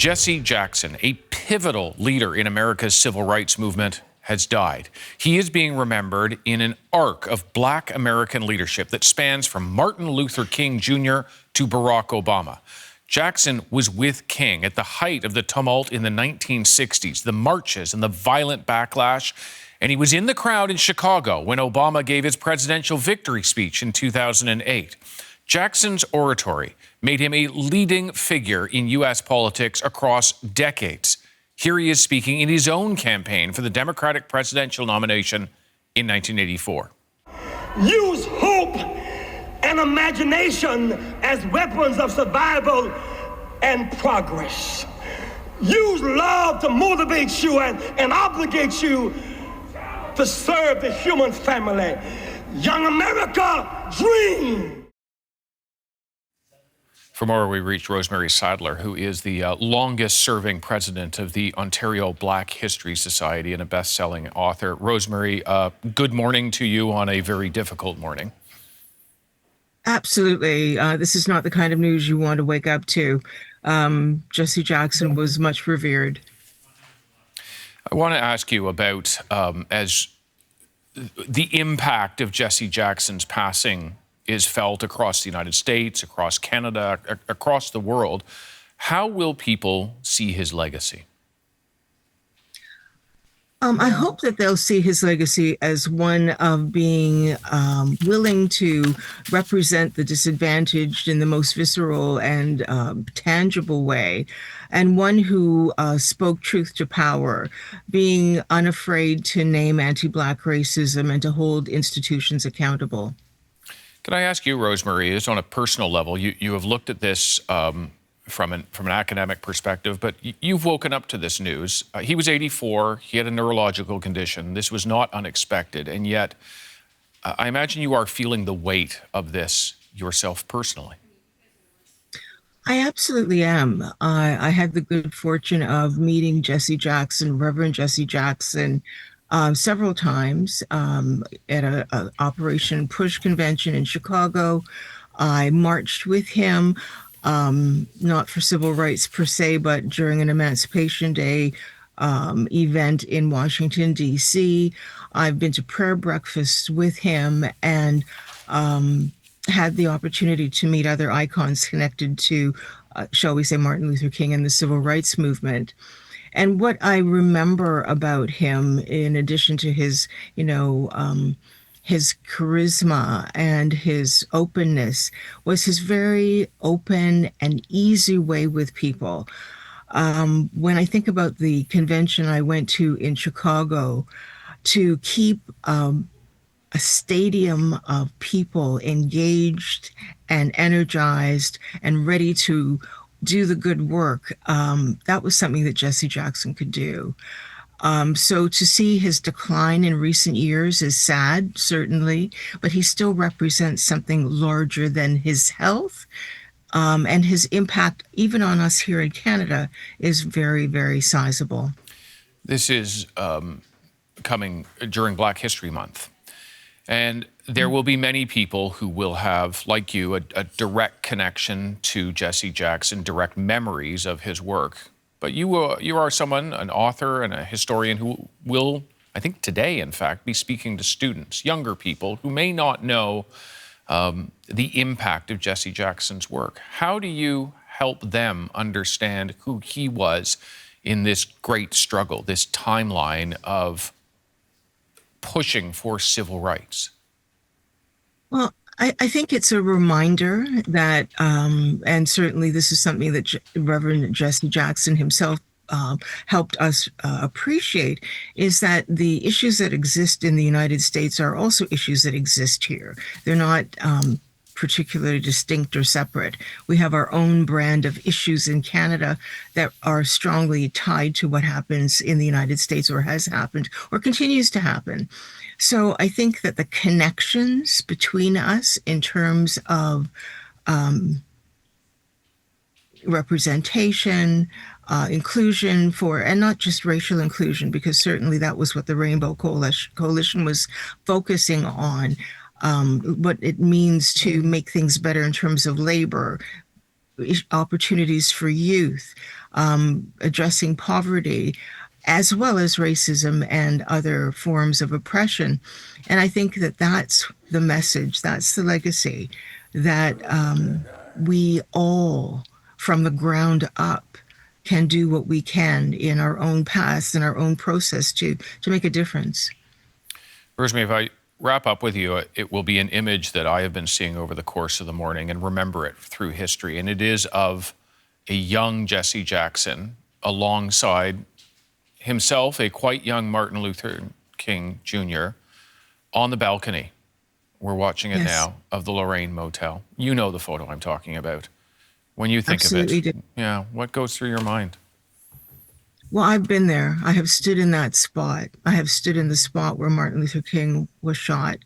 Jesse Jackson, a pivotal leader in America's civil rights movement, has died. He is being remembered in an arc of Black American leadership that spans from Martin Luther King Jr. to Barack Obama. Jackson was with King at the height of the tumult in the 1960s, the marches and the violent backlash, and he was in the crowd in Chicago when Obama gave his presidential victory speech in 2008. Jackson's oratory made him a leading figure in U.S. politics across decades. Here he is speaking in his own campaign for the Democratic presidential nomination in 1984. Use hope and imagination as weapons of survival and progress. Use love to motivate you and obligate you to serve the human family. Young America, dream. For more, we reached Rosemary Sadlier, who is the longest-serving president of the Ontario Black History Society and a best-selling author. Rosemary, good morning to you on a very difficult morning. Absolutely. This is not the kind of news you want to wake up to. Jesse Jackson was much revered. I want to ask you about as the impact of Jesse Jackson's passing is felt across the United States, across Canada, across the world. How will people see his legacy? I hope that they'll see his legacy as one of being willing to represent the disadvantaged in the most visceral and tangible way, and one who spoke truth to power, being unafraid to name anti-Black racism and to hold institutions accountable. Can I ask you, Rosemary, just on a personal level, you have looked at this from an academic perspective, but you've woken up to this news. He was 84. He had a neurological condition. This was not unexpected. And yet, I imagine you are feeling the weight of this yourself personally. I absolutely am. I had the good fortune of meeting Jesse Jackson, Reverend Jesse Jackson, several times at a Operation Push convention in Chicago. I marched with him, not for civil rights per se, but during an Emancipation Day event in Washington, D.C. I've been to prayer breakfasts with him and had the opportunity to meet other icons connected to, shall we say, Martin Luther King and the civil rights movement. And what I remember about him, in addition to his, his charisma and his openness, was his very open and easy way with people. When I think about the convention I went to in Chicago, to keep a stadium of people engaged and energized and ready to do the good work, that was something that Jesse Jackson could do. So to see his decline in recent years is sad, certainly, but he still represents something larger than his health. And his impact, even on us here in Canada, is very, very sizable. This is coming during Black History Month. And there will be many people who will have, like you, a direct connection to Jesse Jackson, direct memories of his work. But you are someone, an author and a historian, who will, I think today, in fact, be speaking to students, younger people who may not know the impact of Jesse Jackson's work. How do you help them understand who he was in this great struggle, this timeline of pushing for civil rights? Well, I think it's a reminder that, and certainly this is something that Reverend Jesse Jackson himself helped us appreciate, is that the issues that exist in the United States are also issues that exist here. They're not particularly distinct or separate. We have our own brand of issues in Canada that are strongly tied to what happens in the United States, or has happened, or continues to happen. So I think that the connections between us in terms of representation, inclusion and not just racial inclusion, because certainly that was what the Rainbow Coalition was focusing on, what it means to make things better in terms of labor, opportunities for youth, addressing poverty, as well as racism and other forms of oppression. And I think that that's the message, that's the legacy, that we all, from the ground up, can do what we can in our own paths and our own process to make a difference. Rosemary, if I wrap up with you, it will be an image that I have been seeing over the course of the morning and remember it through history. And it is of a young Jesse Jackson alongside himself, a quite young Martin Luther King Jr. on the balcony. We're watching it now, of the Lorraine Motel. You know the photo I'm talking about. When you think Absolutely of it, do. yeah, what goes through your mind? Well, I've been there. I have stood in that spot. I have stood in the spot where Martin Luther King was shot.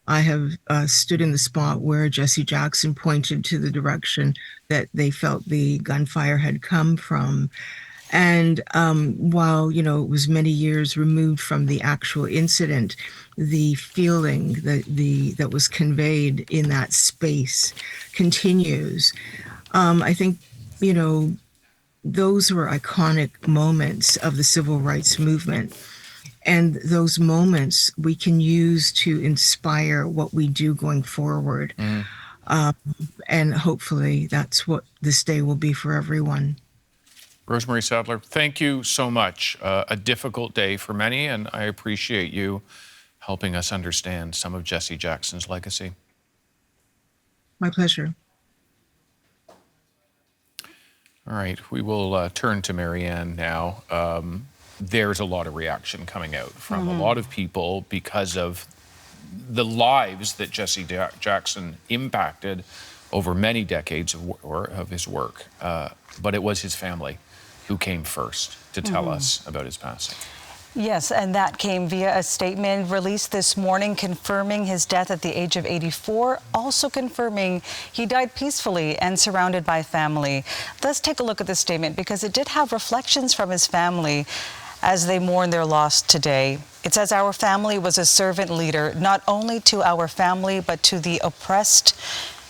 I have stood in the spot where Jesse Jackson pointed to the direction that they felt the gunfire had come from. And while, it was many years removed from the actual incident, the feeling that was conveyed in that space continues. I think, those were iconic moments of the civil rights movement. And those moments we can use to inspire what we do going forward. And hopefully that's what this day will be for everyone. Rosemary Sadlier, thank you so much. A difficult day for many, and I appreciate you helping us understand some of Jesse Jackson's legacy. My pleasure. All right, we will turn to Marianne now. There's a lot of reaction coming out from a lot of people because of the lives that Jesse Jackson impacted over many decades of his work. But it was his family who came first to tell us about his passing. Yes, and that came via a statement released this morning confirming his death at the age of 84, also confirming he died peacefully and surrounded by family. Let's take a look at this statement because it did have reflections from his family as they mourn their loss today. It says, "Our family was a servant leader, not only to our family, but to the oppressed,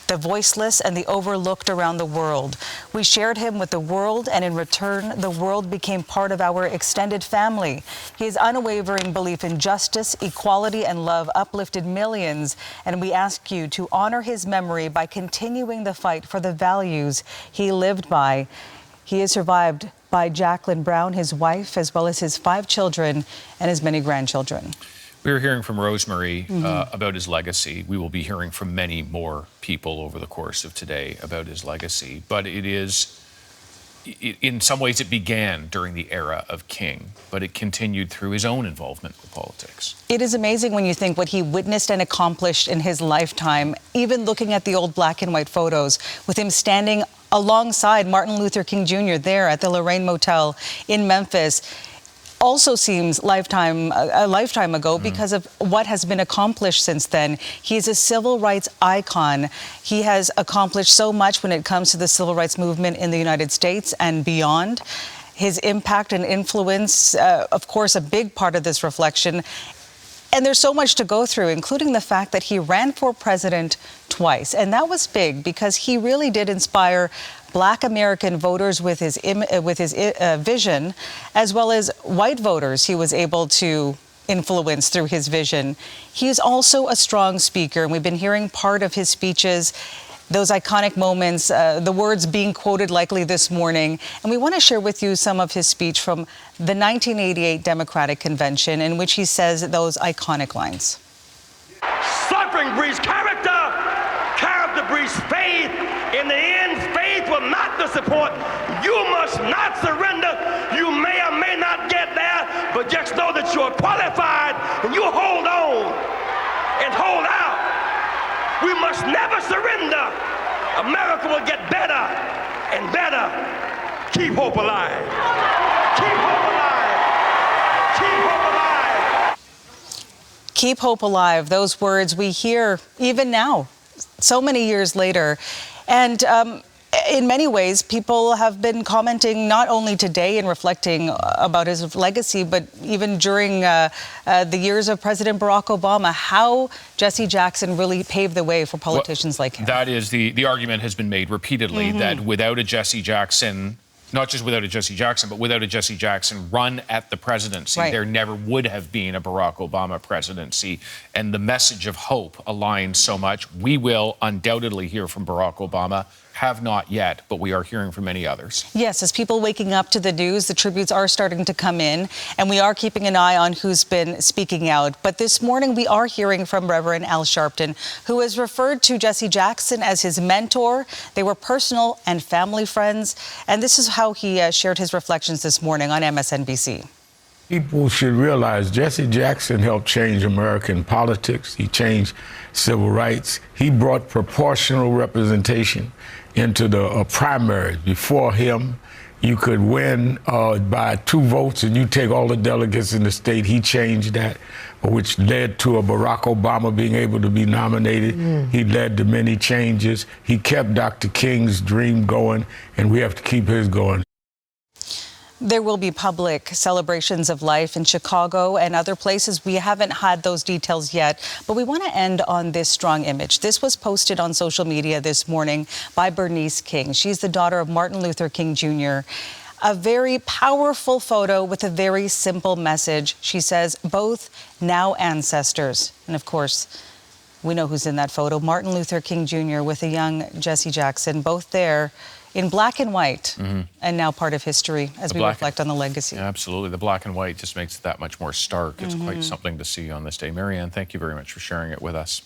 the voiceless, and the overlooked around the world. We shared him with the world, and in return, the world became part of our extended family. His unwavering belief in justice, equality, and love uplifted millions, and we ask you to honor his memory by continuing the fight for the values he lived by." He is survived by Jacqueline Brown, his wife, as well as his 5 children and his many grandchildren. We're hearing from Rosemary about his legacy. We will be hearing from many more people over the course of today about his legacy. But in some ways, it began during the era of King, but it continued through his own involvement with politics. It is amazing when you think what he witnessed and accomplished in his lifetime, even looking at the old black and white photos with him standing alongside Martin Luther King Jr. there at the Lorraine Motel in Memphis. Also seems a lifetime ago because of what has been accomplished since then. He is a civil rights icon. He has accomplished so much when it comes to the civil rights movement in the United States and beyond. His impact and influence, of course, a big part of this reflection. And there's so much to go through, including the fact that he ran for president twice. And that was big because he really did inspire Black American voters with his vision, as well as white voters he was able to influence through his vision. He is also a strong speaker, and we've been hearing part of his speeches, those iconic moments, the words being quoted likely this morning. And we want to share with you some of his speech from the 1988 Democratic Convention, in which he says those iconic lines. Suffering breeds character, character breeds faith. In the end, faith will not disappoint. You must not surrender. You may or may not get there, but just know that you're qualified and you hold on and hold out. We must never surrender. America will get better and better. Keep hope alive. Keep hope alive. Keep hope alive. Keep hope alive. Those words we hear even now, so many years later. And in many ways, people have been commenting not only today and reflecting about his legacy, but even during the years of President Barack Obama, how Jesse Jackson really paved the way for politicians like him. That is the argument has been made repeatedly that without a Jesse Jackson, not just without a Jesse Jackson, but without a Jesse Jackson run at the presidency, there never would have been a Barack Obama presidency. And the message of hope aligns so much. We will undoubtedly hear from Barack Obama. Have not yet, but we are hearing from many others. Yes, as people waking up to the news, the tributes are starting to come in, and we are keeping an eye on who's been speaking out. But this morning, we are hearing from Reverend Al Sharpton, who has referred to Jesse Jackson as his mentor. They were personal and family friends, and this is how he shared his reflections this morning on MSNBC. People should realize Jesse Jackson helped change American politics. He changed civil rights. He brought proportional representation into the primaries. Before him, you could win by 2 votes and you take all the delegates in the state. He changed that, which led to a Barack Obama being able to be nominated. He led to many changes. He kept Dr. King's dream going, and we have to keep his going. There will be public celebrations of life in Chicago and other places. We haven't had those details yet, but we want to end on this strong image. This was posted on social media this morning by Bernice King. She's the daughter of Martin Luther King Jr. A very powerful photo with a very simple message. She says, both now ancestors. And of course, we know who's in that photo. Martin Luther King Jr. with a young Jesse Jackson, both there in black and white, and now part of history as we reflect on the legacy. Absolutely. The black and white just makes it that much more stark. It's quite something to see on this day. Marianne, thank you very much for sharing it with us.